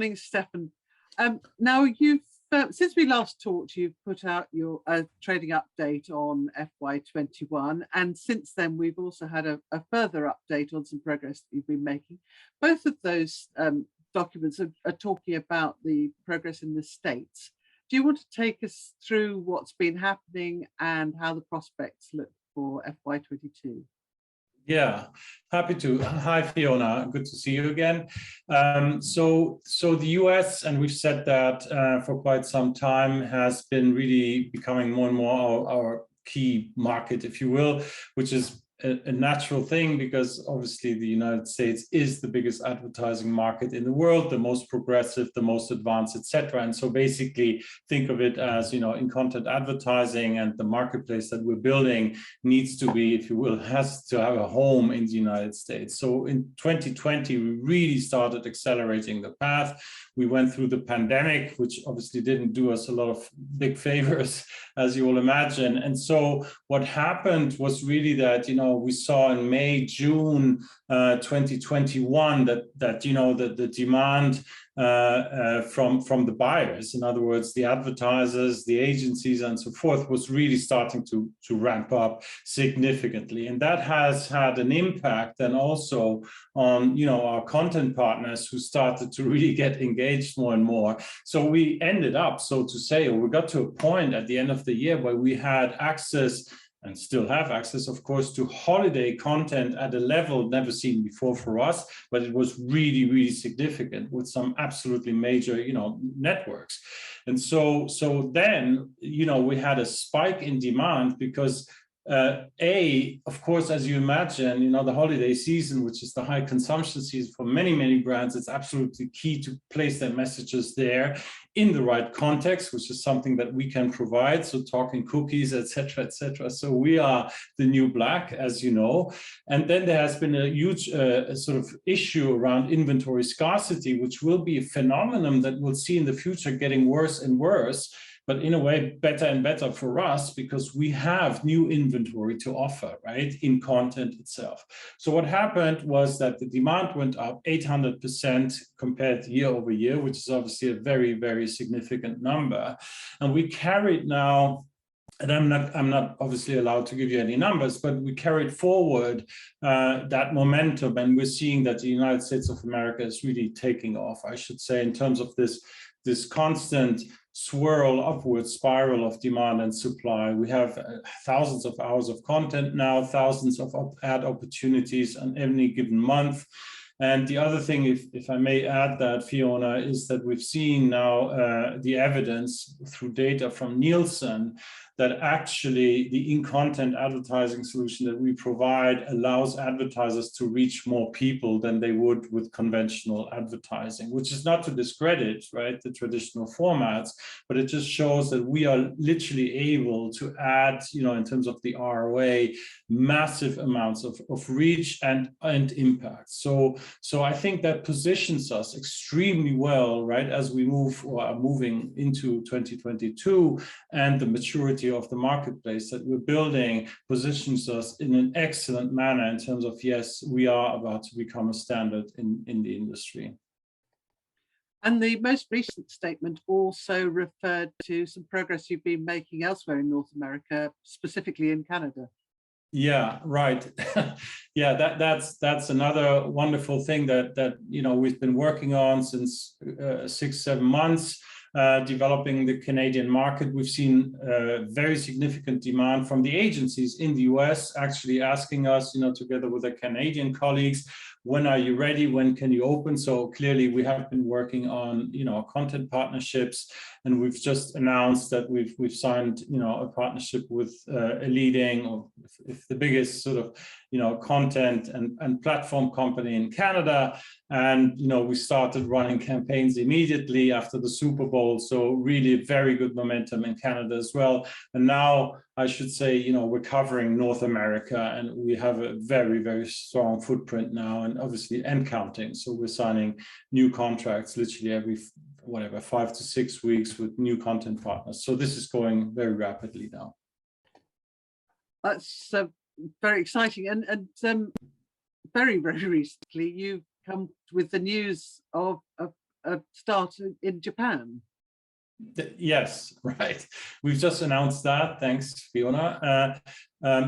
morning, Stephan. Now, you've since we last talked, you've put out your trading update on FY21, and since then we've also had a further update on some progress that you've been making. Both of those documents are talking about the progress in the States. Do you want to take us through what's been happening and how the prospects look for FY22? Yeah, happy to. Hi, Fiona. Good to see you again. So the US, and we've said that for quite some time, has been really becoming more and more our key market, if you will, which is a natural thing because obviously the United States is the biggest advertising market in the world, the most progressive, the most advanced, etc. And so basically think of it as, in content advertising, and the marketplace that we're building needs to be, if you will, has to have a home in the United States. So in 2020, we really started accelerating the path. We went through the pandemic, which obviously didn't do us a lot of big favors, as you will imagine. And so what happened was really that, we saw in May, June 2021 that the demand from the buyers, in other words, the advertisers, the agencies, and so forth, was really starting to ramp up significantly. And that has had an impact and also on, our content partners who started to really get engaged more and more. So we ended up, so to say, or we got to a point at the end of the year where we had access, and still have access, of course, to holiday content at a level never seen before for us, but it was really, really significant with some absolutely major, networks. And so then, we had a spike in demand because of course, as you imagine, the holiday season, which is the high consumption season for many, many brands, it's absolutely key to place their messages there in the right context, which is something that we can provide. So talking cookies, etc., etc. So we are the new black, as you know. And then there has been a huge sort of issue around inventory scarcity, which will be a phenomenon that we'll see in the future getting worse and worse, but in a way better and better for us because we have new inventory to offer, right, in content itself. So what happened was that the demand went up 800% compared year over year, which is obviously a very, very significant number. And we carried now, and I'm not obviously allowed to give you any numbers, but we carried forward that momentum, and we're seeing that the United States of America is really taking off, I should say, in terms of this constant swirl upward spiral of demand and supply. We have thousands of hours of content now, thousands of ad opportunities on any given month. And the other thing, if I may add that, Fiona, is that we've seen now the evidence through data from Nielsen that actually the in-content advertising solution that we provide allows advertisers to reach more people than they would with conventional advertising, which is not to discredit, right, the traditional formats, but it just shows that we are literally able to add, in terms of the ROA, massive amounts of reach and impact. So I think that positions us extremely well, right, as we move or are moving into 2022, and the maturity of the marketplace that we're building positions us in an excellent manner in terms of, yes, we are about to become a standard in the industry. And the most recent statement also referred to some progress you've been making elsewhere in North America, specifically in Canada. Yeah, right. Yeah, that's another wonderful thing that we've been working on since 6-7 months. Developing the Canadian market. We've seen very significant demand from the agencies in the US actually asking us, together with their Canadian colleagues, when are you ready? When can you open? So clearly we have been working on, content partnerships, and we've just announced that we've signed, a partnership with a leading, or if the biggest sort of, content and platform company in Canada. And, we started running campaigns immediately after the Super Bowl. So really very good momentum in Canada as well. And now I should say, we're covering North America, and we have a very, very strong footprint now, and obviously and counting. So we're signing new contracts literally every 5 to 6 weeks with new content partners. So this is going very rapidly now. That's very exciting. And very, very recently, you've come with the news of start in Japan. Yes, right. We've just announced that. Thanks, Fiona.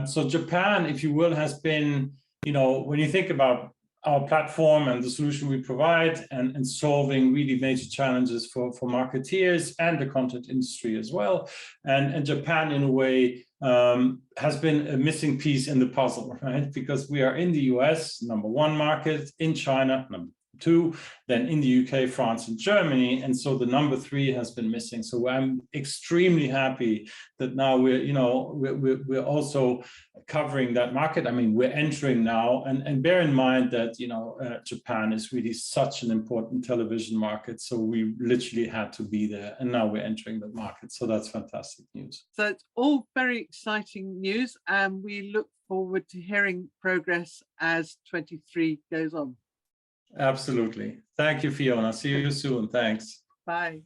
So Japan, if you will, has been, when you think about our platform and the solution we provide and solving really major challenges for marketeers and the content industry as well. And Japan, in a way, has been a missing piece in the puzzle, right? Because we are in the US, #1 market, in China, #2, then in the UK, France, and Germany, and so the #3 has been missing. So I'm extremely happy that now we're also covering that market. I mean, we're entering now, and bear in mind that Japan is really such an important television market. So we literally had to be there, and now we're entering the market. So that's fantastic news. So it's all very exciting news, and we look forward to hearing progress as 23 goes on. Absolutely. Thank you, Fiona. See you soon. Thanks. Bye.